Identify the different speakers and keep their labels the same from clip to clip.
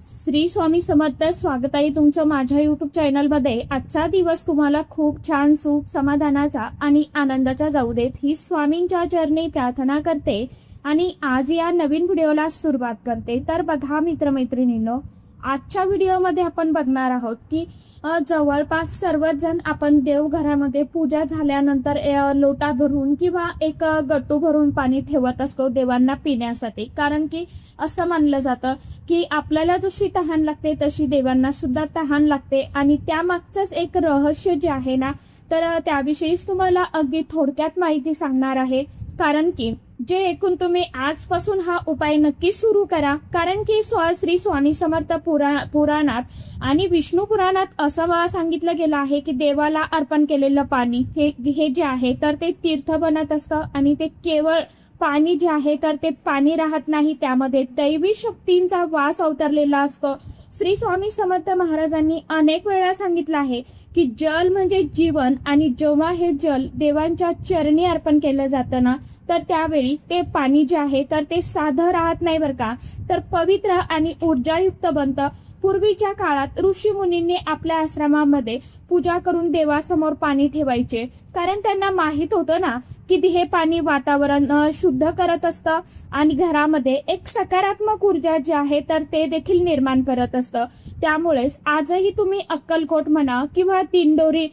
Speaker 1: श्री स्वामी समर्थ. स्वागत आहे तुमचं माझ्या यूट्यूब चॅनलमध्ये. आजचा दिवस तुम्हाला खूप छान सुख समाधानाचा आणि आनंदाचा जाऊ देत ही स्वामींच्या चरणी प्रार्थना करते आणि आज या नवीन व्हिडिओला सुरुवात करते. तर बघा मित्रमैत्रिणींनो, आजच्या व्हिडिओमध्ये आपण बघणार आहोत की जवळपास सर्वच जण आपण देवघरामध्ये पूजा झाल्यानंतर लोटा भरून किंवा एक गट्टू भरून पाणी ठेवत असतो देवांना पिण्यासाठी. कारण की असं मानलं जातं की आपल्याला जशी तहान लागते तशी देवांना सुद्धा तहान लागते आणि त्यामागचंच एक रहस्य जे आहे ना, तर त्याविषयीच तुम्हाला अगदी थोडक्यात माहिती सांगणार आहे. कारण की जे ऐकून तुम्ही आजपासून हा उपाय नक्की सुरू करा. कारण की श्री स्वामी समर्थ पुराणात आणि विष्णू पुराणात असं सांगितलं गेलं आहे की देवाला अर्पण केलेलं पाणी हे जे आहे तर ते तीर्थ बनत असतं आणि ते केवळ पाणी जे आहे तर ते पाणी राहत नाही, त्यामध्ये दैवी शक्तींचा वास अवतरलेला असतो. श्री स्वामी समर्थ महाराजांनी अनेक वेळा सांगितलं आहे की जल म्हणजे जीवन आणि जेव्हा हे जल देवांच्या चरणी अर्पण केलं जातं ना, तर त्यावेळी ते पाणी जे आहे तर ते साधं राहत नाही बरं का, तर पवित्र आणि ऊर्जायुक्त बनतं. पूर्वीच्या काळात ऋषी मुनींनी आपल्या आश्रमामध्ये पूजा करून देवासमोर पाणी ठेवायचे. कारण त्यांना माहीत होतं ना की हे पाणी वातावरण शुद्ध करत असतं आणि घरामध्ये एक सकारात्मक ऊर्जा जी आहे तर ते देखील निर्माण करत असतं. त्यामुळेच आजही तुम्ही अक्कलकोट म्हणा किंवा दिंडोरी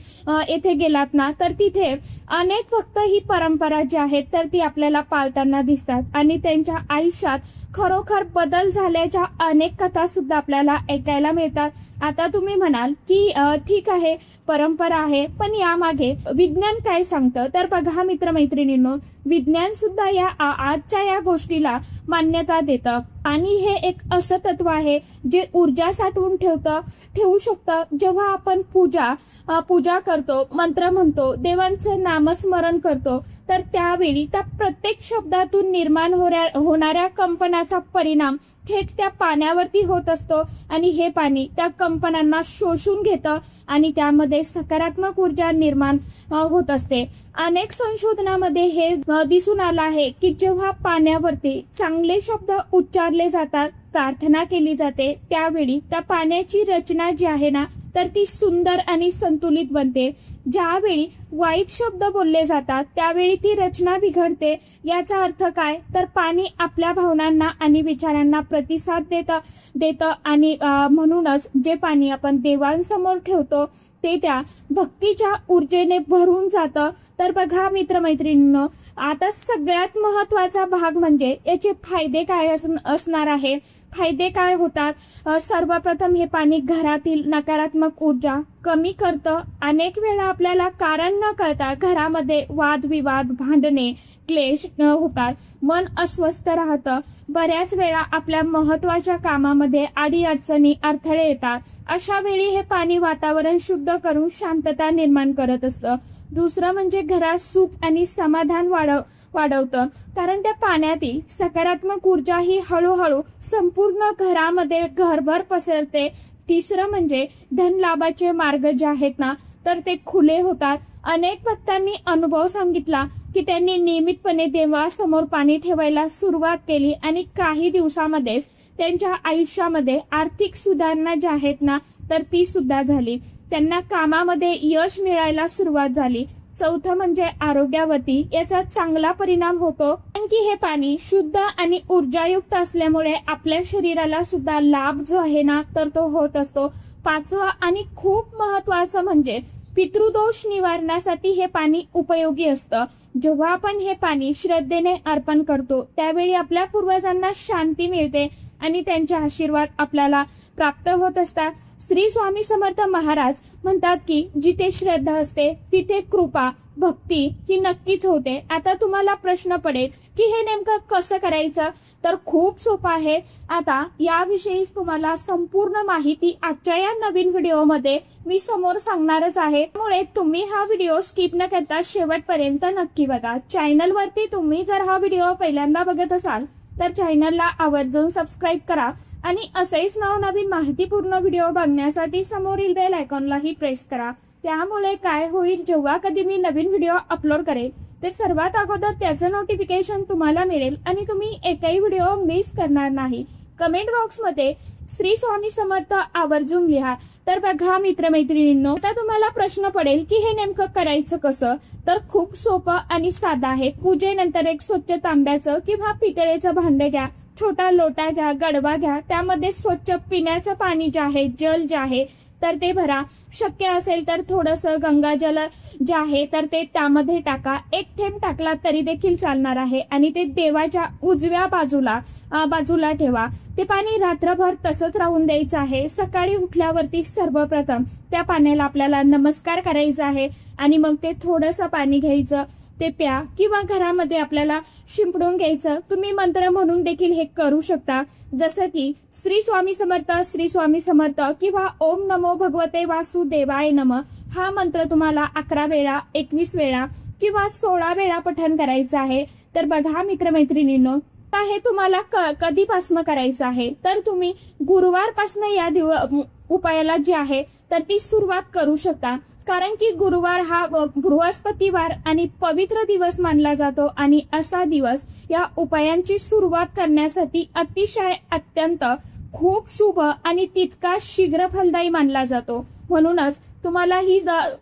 Speaker 1: येथे गेलात ना, तर तिथे अनेक भक्त ही परंपरा जी आहे तर ती आपल्याला पाळताना दिसतात आणि त्यांच्या आयुष्यात खरोखर बदल झाल्याच्या अनेक कथा सुद्धा आपल्याला ऐकायला मिळतात. आता तुम्ही म्हणाल की ठीक आहे, परंपरा आहे, पण यामागे विज्ञान काय सांगतं? तर बघा मित्रमैत्रिणींनो, विज्ञान सुद्धा या आजच्या या गोष्टीला मान्यता देतं आणि हे एक असं तत्व आहे जे ऊर्जा साठवून ठेवू शकतं. जेव्हा आपण पूजा करतो, मंत्र म्हणतो, देवांचं नामस्मरण करतो, तर त्यावेळी त्या प्रत्येक शब्दातून निर्माण होणाऱ्या कंपनाचा परिणाम थेट त्या पाण्यावरती होत असतो आणि हे पाणी त्या कंपनांना शोषून घेतं आणि त्यामध्ये सकारात्मक ऊर्जा निर्माण होत असते. अनेक संशोधनामध्ये हे दिसून आलं आहे की जेव्हा पाण्यावरती चांगले शब्द उच्चारले जातात, प्रार्थना केली जाते, त्यावेळी त्या पाण्याची रचना जी आहे ना तर ती सुंदर आणि संतुलित बनते. ज्यावेळी वाईट शब्द बोलले जातात त्यावेळी ती रचना बिघडते. याचा अर्थ काय? तर पाणी आपल्या भावनांना आणि विचारांना प्रतिसाद देतं आणि म्हणूनच जे पाणी आपण देवांसमोर ठेवतो ते त्या भक्तीच्या ऊर्जेने भरून जातं. तर बघा मित्रमैत्रिणींनो, आता सगळ्यात महत्त्वाचा भाग म्हणजे याचे फायदे काय असणार आहे. फायदे काय होतात? सर्वप्रथम हे पाणी घरातील नकारात्मक ऊर्जा कमी करतं. अनेक वेळा आपल्याला कारण न कळता घरामध्ये वादविवाद, भांडणे, क्लेश होतात, मन अस्वस्थ राहतं. बऱ्याच वेळा आपल्या महत्त्वाच्या कामामध्ये अडीअडचणी, अडथळे येतात. अशा वेळी हे पाणी वातावरण शुद्ध करून शांतता निर्माण करत असतं. दुसरं म्हणजे घरात सुख आणि समाधान वाढवतं. कारण त्या पाण्यातील सकारात्मक ऊर्जा ही हळूहळू संपूर्ण घरामध्ये घरभर पसरते. तिसरं म्हणजे धनलाभाचे मार्ग जे आहेत ना तर ते खुले होतात. अनेक भक्तांनी अनुभव सांगितला की त्यांनी नियमितपणे देवासमोर पाणी ठेवायला सुरुवात केली आणि काही दिवसामध्येच त्यांच्या आयुष्यामध्ये आर्थिक सुधारणा ज्या आहेत ना तर ती सुद्धा झाली. त्यांना कामामध्ये यश मिळायला सुरुवात झाली. चौथं म्हणजे आरोग्यावरती याचा चांगला परिणाम होतो. कारण की हे पाणी शुद्ध आणि ऊर्जायुक्त असल्यामुळे आपल्या शरीराला सुद्धा लाभ जो आहे ना तर तो होत असतो. पाचवा आणि खूप महत्त्वाचं म्हणजे पितृदोष निवारणासाठी हे पाणी उपयोगी असतं. जेव्हा आपण हे पाणी श्रद्धेने अर्पण करतो त्यावेळी आपल्या पूर्वजांना शांती मिळते आणि त्यांचे आशीर्वाद आपल्याला प्राप्त होत असतात. श्री स्वामी समर्थ महाराज म्हणतात की जिथे श्रद्धा असते तिथे कृपा, भक्ती ही नक्कीच होते. आता तुम्हाला प्रश्न पडेल की हे नेमकं कसं करायचं? तर खूप सोपं आहे. आता याविषयीच तुम्हाला संपूर्ण माहिती आजच्या या नवीन व्हिडिओमध्ये मी समोर सांगणारच आहे. त्यामुळे तुम्ही हा व्हिडिओ स्किप न करता शेवटपर्यंत नक्की बघा. चॅनलवरती तुम्ही जर हा व्हिडिओ पहिल्यांदा बघत असाल तर चॅनलला आवर्जून सबस्क्राईब करा आणि असेच नवनवीन माहितीपूर्ण व्हिडिओ बघण्यासाठी समोरील बेल आयकॉनलाही प्रेस करा. त्यामुळे काय होईल, जेव्हा कधी मी नवीन व्हिडिओ अपलोड करेल तर सर्वात अगोदर त्याचं नोटिफिकेशन तुम्हाला मिळेल आणि तुम्ही एकही व्हिडिओ मिस करणार नाही. कमेंट बॉक्समध्ये श्री स्वामी समर्थ आवर्जून लिहा. तर बघा मित्रमैत्रिणींनो, आता तुम्हाला प्रश्न पडेल की हे नेमकं करायचं कसं. तर खूप सोपं आणि साधं आहे. पूजेनंतर एक स्वच्छ तांब्याचं किंवा पितळेचं भांडं घ्या, छोटा लोटा घ्या, गडवा घ्या, त्यामध्ये स्वच्छ पिण्याचं पाणी जे आहे, जल जे आहे तर ते भरा. शक्य असेल तर थोडंसं गंगाजल जे आहे तर ते त्यामध्ये टाका. एक थेंब टाकला तरी देखील चालणार आहे आणि ते देवाच्या उजव्या बाजूला ठेवा. ते पाणी रात्रभर तसंच राहून द्यायचं आहे. सकाळी उठल्यावरती सर्वप्रथम त्या पाण्याला आपल्याला नमस्कार करायचा आहे आणि मग ते थोडंसं पाणी घ्यायचं, ते प्या किंवा घरामध्ये आपल्याला शिंपडून घ्यायचं. तुम्ही मंत्र म्हणून देखील हे करू शकता, जसं की श्री स्वामी समर्थ, श्री स्वामी समर्थ किंवा ओम नमो भगवते वासुदेवाय नमः हा मंत्र तुम्हाला 11 वेळा, 21 वेळा किंवा 16 वेळा पठण करायचं आहे. तर बघा मित्रमैत्रिणींनो, आता हे तुम्हाला कधीपासनं करायचं आहे. तर तुम्ही गुरुवारपासनं या उपायाला जे आहे तर ती सुरुवात करू शकता. कारण की गुरुवार हा बृहस्पतिवार आणि पवित्र दिवस मानला जातो आणि असा दिवस या उपायांची सुरुवात करण्यासाठी अतिशय अत्यंत खूप शुभ आणि तितका शीघ्र फलदायी मानला जातो. म्हणूनच तुम्हाला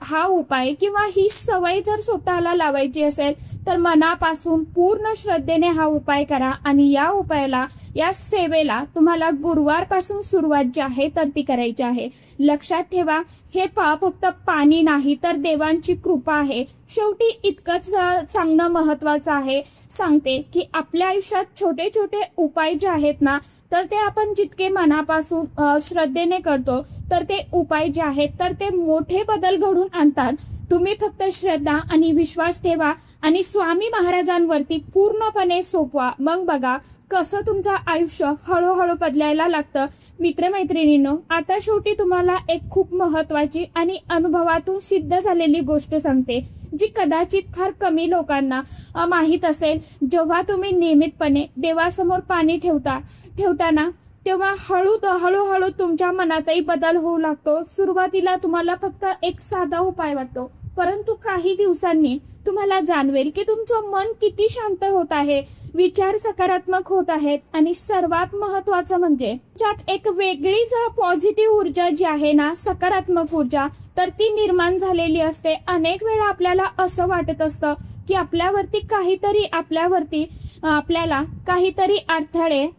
Speaker 1: हा उपाय किंवा ही सवय जर स्वतःला लावायची असेल तर मनापासून पूर्ण श्रद्धेने हा उपाय करा आणि या उपायाला, या सेवेला तुम्हाला गुरुवारपासून सुरुवात जी आहे तर ती करायची आहे. लक्षात ठेवा, हे फक्त पाणी नाही तर देवांची कृपा आहे. शेवटी इतकंच सांगणं महत्वाचं आहे. सांगते की आपल्या आयुष्यात छोटे छोटे उपाय जे आहेत ना तर ते आपण जितके मनापासून श्रद्धेने करतो तर ते उपाय जे आहेत तर ते मोठे बदल घडून आणतात. तुम्ही फक्त श्रद्धा आणि विश्वास ठेवा आणि स्वामी महाराजांवरती पूर्णपणे सोपवा. मग बघा कसं तुमचं आयुष्य हळूहळू बदलायला लागतं. मित्रमैत्रिणींनो, आता शेवटी तुम्हाला एक खूप महत्वाची आणि अनुभवातून सिद्ध झालेली गोष्ट सांगते, जी कदाचित फार कमी लोकांना माहीत असेल. जेव्हा तुम्ही नियमितपणे देवासमोर पाणी ठेवताना तेव्हा हळूहळू तुमच्या मनातही बदल होऊ लागतो. सुरुवातीला तुम्हाला फक्त एक साधा उपाय वाटतो, परंतु काही दिवसांनी तुम्हाला जाणवेल की तुमचं मन किती शांत होत आहे, विचार सकारात्मक होत आहेत आणि सर्वात महत्वाचं म्हणजे ज्यात एक वेगळीच पॉझिटिव्ह ऊर्जा जी आहे ना, सकारात्मक ऊर्जा तर ती निर्माण झालेली असते. अनेक वेळा आपल्याला असं वाटत असतं की आपल्याला काहीतरी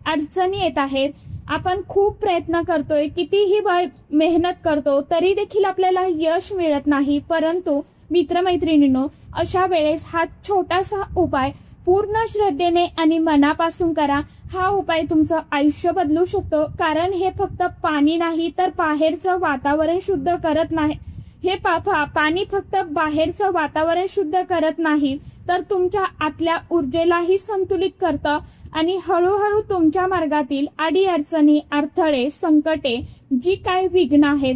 Speaker 1: अडचणी येत आहेत. आपण खूप प्रयत्न करतोय, कितीही मेहनत करतो तरी देखील आपल्याला यश मिळत नाही. परंतु मित्रमैत्रिणींनो, अशा वेळेस हा छोटासा उपाय पूर्ण श्रद्धेने आणि मनापासून करा. हा उपाय तुमचं आयुष्य बदलू शकतो. कारण हे फक्त पाणी नाही तर बाहेरचं वातावरण शुद्ध करत नाही. हे पाणी फक्त बाहेरचं वातावरण शुद्ध करत नाही तर तुमच्या आतल्या ऊर्जेलाही संतुलित करतं आणि हळूहळू तुमच्या मार्गातील अडीअडचणी, अडथळे, संकटे, जी काही विघ्न आहेत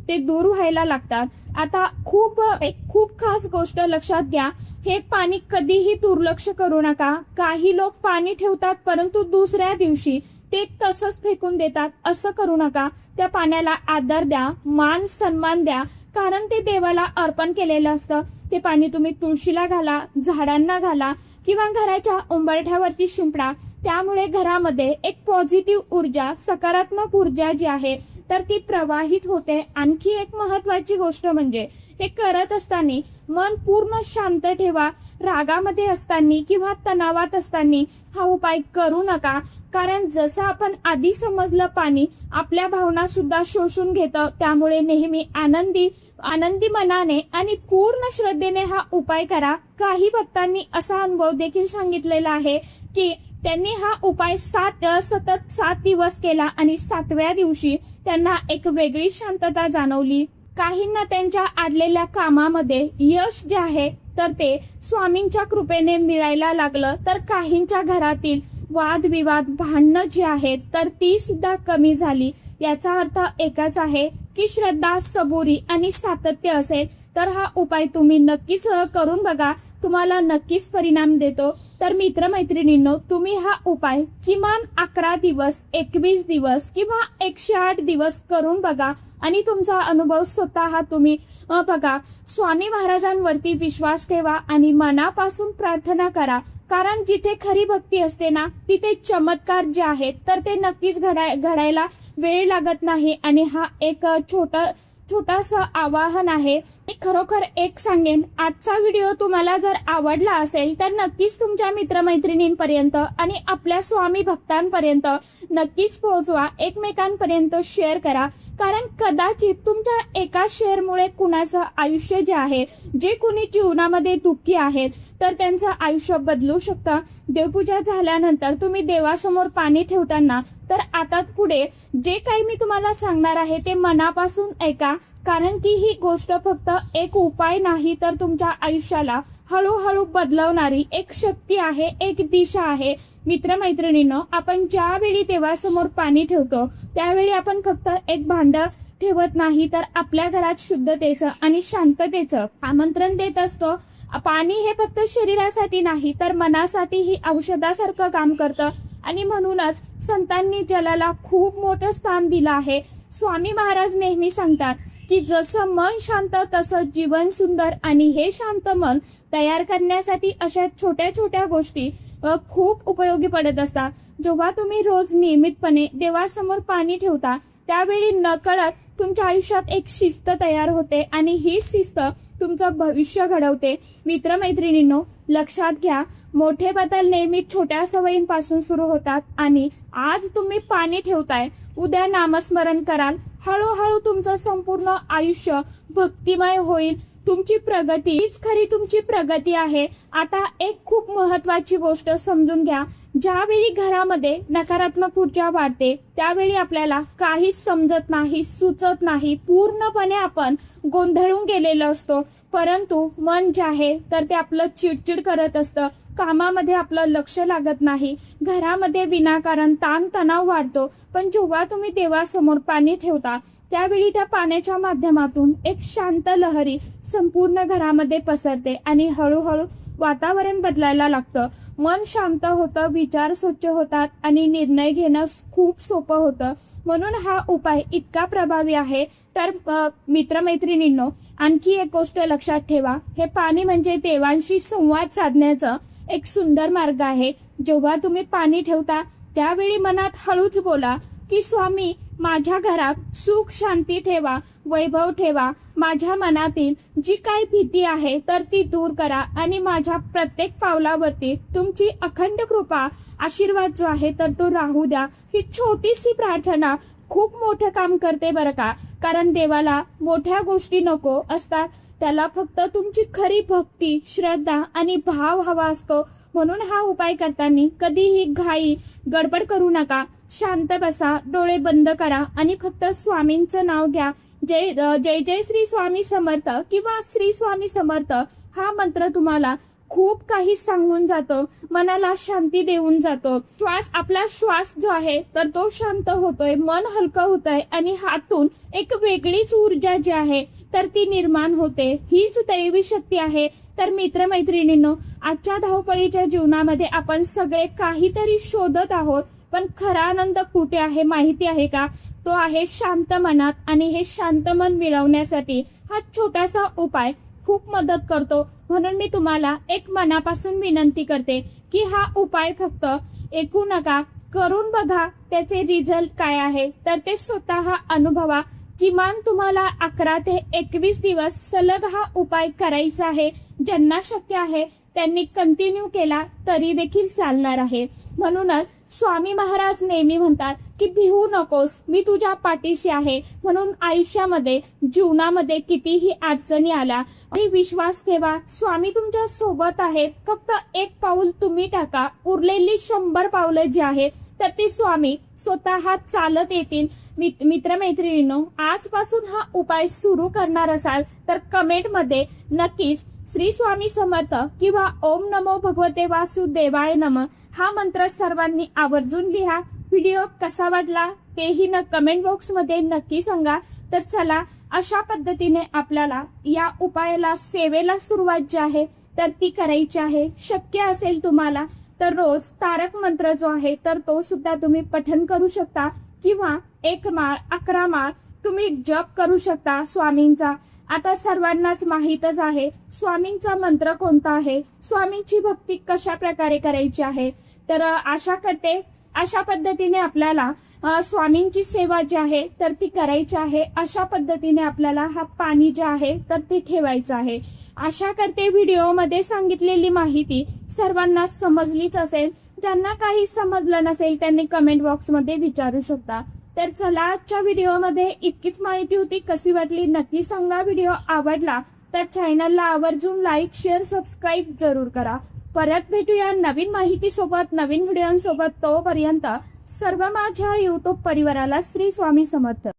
Speaker 1: ते दूर व्हायला लागतात. आता खूप खास गोष्ट लक्षात घ्या, हे पाणी कधीही दुर्लक्ष करू नका. काही लोक पाणी ठेवतात परंतु दुसऱ्या दिवशी ते तसंच फेकून देतात. असं करू नका. त्या पाण्याला आदर द्या, मान सन्मान द्या, कारण ते देवाला अर्पण केलेलं असतं. ते पाणी तुम्ही तुळशीला घाला, झाडांना घाला किंवा घराच्या उंबरठ्यावरती शिंपडा. त्यामुळे घरामध्ये एक पॉझिटिव्ह ऊर्जा, सकारात्मक ऊर्जा जी आहे तर ती प्रवाहित होते. आणखी एक महत्वाची गोष्ट म्हणजे हे करत असताना मन पूर्ण शांत ठेवा. रागामध्ये असताना किंवा तणावात असताना हा उपाय करू नका. कारण जसं आपण आधी समजलं, पाणी आपल्या भावना सुद्धा शोषून घेतं. त्यामुळे नेहमी आनंदी मनाने आणि पूर्ण श्रद्धेने हा उपाय करा. काही भक्तांनी असा अनुभव देखील सांगितलेला आहे की त्यांनी हा उपाय सतत 7 दिवस केला आणि 7व्या दिवशी त्यांना एक वेगळी शांतता जाणवली. काहींना त्यांच्या आडलेल्या कामामध्ये यश जे आहे तर ते स्वामींच्या कृपेने मिळायला लागलं. तर काहींच्या घरातील वादविवाद, भांडणं जी आहेत तर ती सुद्धा कमी झाली. याचा अर्थ एकच आहे की श्रद्धा, सबुरी आणि सातत्य असेल तर हा उपाय तुम्ही नक्कीच करून बघा. तुम्हाला नक्कीच परिणाम देतो. तर मित्रमैत्रिणींनो, तुम्ही हा उपाय किमान 11 दिवस, 21 दिवस किंवा 108 दिवस करून बघा आणि तुमचा अनुभव स्वतः तुम्ही बघा. स्वामी महाराजांवरती विश्वास ठेवा आणि मनापासून प्रार्थना करा. कारण जिथे खरी भक्ती असते ना तिथे चमत्कार जे आहेत तर ते नक्कीच घडायला वेळ लागत नाही. आणि हा एक छोटासा आवाहन आहे. मी खरोखर एक सांगेन, आजचा व्हिडिओ तुम्हाला जर आवडला असेल तर नक्कीच तुमच्या मित्रमैत्रिणींपर्यंत आणि आपल्या स्वामी भक्तांपर्यंत नक्कीच पोहोचवा, एकमेकांपर्यंत शेअर करा. कारण कदाचित तुमच्या एका शेअरमुळे कुणाचं आयुष्य जे आहे, जे कुणी जीवनामध्ये दुःखी आहेत तर त्यांचं आयुष्य बदलू शकतं. देवपूजा झाल्यानंतर तुम्ही देवासमोर पाणी ठेवताना तर आता पुढे जे काही मी तुम्हाला सांगणार आहे ते मनापासून ऐका. कारण की ही गोष्ट फक्त एक उपाय नाही तर तुमच्या आयुष्याला हळूहळू बदलवणारी एक शक्ती आहे, एक दिशा आहे. मित्रमैत्रिणींनो, आपण ज्यावेळी देवासमोर पाणी ठेवतो त्यावेळी आपण फक्त एक भांड ठेवत नाही तर आपल्या घरात शुद्धतेचं आणि शांततेचं आमंत्रण देत असतो. पाणी हे फक्त शरीरासाठी नाही तर मनासाठीही औषधासारखं काम करतं. आणि म्हणूनच संतांनी जलाला खूप मोठं स्थान दिलं आहे. स्वामी महाराज नेहमी सांगतात की जसं मन शांत तसं जीवन सुंदर. आणि हे शांत मन तयार करण्यासाठी अशा छोट्या छोट्या गोष्टी खूप उपयोगी पडत असतात. जेव्हा तुम्ही रोज नियमितपणे देवासमोर पाणी ठेवता त्यावेळी नकळत तुमच्या आयुष्यात एक शिस्त तयार होते आणि ही शिस्त तुमचं भविष्य घडवते. मित्रमैत्रिणींनो, लक्षात घ्या, मोठे बदल नेहमी छोट्या सवयींपासून सुरू होतात. आणि आज तुम्ही पाणी ठेवताय, उद्या नामस्मरण कराल, हळूहळू तुमचं संपूर्ण आयुष्य भक्तिमय होईल. तुमची प्रगती हीच खरी तुमची प्रगती आहे. आता एक खूप महत्त्वाची गोष्ट समजून घ्या, ज्यावेळी घरामध्ये नकारात्मक ऊर्जा वाढते त्यावेळी आपल्याला काहीच समजत नाही, सुचत नाही, पूर्णपणे आपण गोंधळून गेलेलो असतो. परंतु मन जे आहे तर ते आपलं चिडचिड करत असतं, कामामध्ये आपलं लक्ष लागत नाही, घरामध्ये विनाकारण ताणतणाव वाढतो. पण जेव्हा तुम्ही देवासमोर पाणी ठेवता त्यावेळी त्या पाण्याच्या माध्यमातून एक शांत लहरी संपूर्ण घरामध्ये पसरते आणि हळूहळू वातावरण बदलायला लागतं. मन शांत होतं, विचार स्वच्छ होतात आणि निर्णय घेणं खूप सोपं होतं. म्हणून हा उपाय इतका प्रभावी आहे. तर मित्रमैत्रिणींनो, आणखी एक गोष्ट लक्षात ठेवा, हे पाणी म्हणजे देवांशी संवाद साधण्याचं एक सुंदर मार्ग आहे. जेव्हा तुम्ही पाणी ठेवता त्यावेळी मनात हळूच बोला की स्वामी, माझ्या घरात सुख शांती ठेवा, वैभव ठेवा. माझ्या मनातील जी काही भीती आहे तर ती दूर करा आणि माझ्या प्रत्येक पावलावरती तुमची अखंड कृपा, आशीर्वाद जो आहे तर तो राहू द्या. ही छोटीशी प्रार्थना खूप मोठं काम करते बरं का. कारण देवाला मोठ्या गोष्टी नको असतात, त्याला फक्त तुमची खरी भक्ती, श्रद्धा आणि भाव हवा असतो. म्हणून हा उपाय करताना कधीही घाई गडबड करू नका. शांत बसा, डोळे बंद करा आणि फक्त स्वामींचं नाव घ्या. जय जय जय श्री स्वामी समर्थ किंवा श्री स्वामी समर्थ हा मंत्र तुम्हाला खूप काही सांगून जातो, मनाला शांती देऊन जातो. आपला श्वास जो आहे तर तो शांत होतोय, मन हलकं होतंय आणि हातून एक वेगळीच ऊर्जा जी आहे तर ती निर्माण होते. हीच दैवी शक्ती आहे. तर मित्रमैत्रिणींनो, आजच्या धावपळीच्या जीवनामध्ये आपण सगळे काहीतरी शोधत आहोत, पण खरा आनंद कुठे आहे माहिती आहे का? तो आहे शांत मनात. आणि हे शांत मन मिळवण्यासाठी हा छोटासा उपाय खूप मदत करतो. म्हणून मी तुम्हाला एक मनापासून विनंती करते की हा उपाय फक्त ऐकू नका, करून बघा. त्याचे रिझल्ट काय आहे तर ते स्वतः अनुभवा. किमान तुम्हाला 11 ते 21 दिवस सलग हा उपाय करायचा आहे. ज्यांना शक्य आहे त्यांनी कंटिन्यू केला तरी देखील चालणार आहे. म्हणूनच स्वामी महाराज नेहमी म्हणतात की भिवू नकोस, मी तुझ्या पाठीशी आहे. म्हणून आयुष्यामध्ये, जीवनामध्ये कितीही अडचणी आल्या आणि विश्वास ठेवा, स्वामी तुमच्या सोबत आहेत. फक्त एक पाऊल तुम्ही टाका, उरलेली 100 पावलं जी आहेत तर ती स्वामी स्वतः चालत येतील. मित्रमैत्रिणींनो, आजपासून हा उपाय सुरू करणार असाल तर कमेंटमध्ये नक्कीच श्री स्वामी समर्थ किंवा ओम नमो भगवते वासुदेवाय नमः हा मंत्र सर्वांनी आवर्जून लिहा. व्हिडिओ कसा वाटला तेही कमेंट बॉक्समध्ये नक्की सांगा. तर चला, अशा पद्धतीने आपल्याला या उपायाला, सेवेला सुरुवात जी आहे तर ती करायची आहे. शक्य असेल तुम्हाला तर रोज तारक मंत्र जो आहे तर तो सुद्धा तुम्ही पठण करू शकता किंवा 1 माळ 11 माळ तुम्ही जप करू शकता स्वामींचा. आता सर्वांनाच माहीतच आहे स्वामींचा मंत्र कोणता आहे, स्वामींची भक्ती कशा प्रकारे करायची आहे. तर अशा पद्धतीने आपल्याला स्वामींची सेवा जी आहे तर ती करायची आहे. अशा पद्धतीने आपल्याला हा पाणी जे आहे तर ते ठेवायचं आहे. आशा करते व्हिडिओमध्ये सांगितलेली माहिती सर्वांना समजलीच असेल. ज्यांना काही समजलं नसेल त्यांनी कमेंट बॉक्समध्ये विचारू शकता. तर चला, आजच्या व्हिडिओमध्ये इतकीच माहिती होती. कशी वाटली नक्की सांगा. व्हिडिओ आवडला तर चॅनलला आवर्जून लाईक शेअर सबस्क्राईब जरूर करा. परत भेटूया नवीन माहितीसोबत नवीन व्हिडिओंसोबत. तोपर्यंत सर्व माझ्या यूट्यूब परिवाराला श्री स्वामी समर्थ.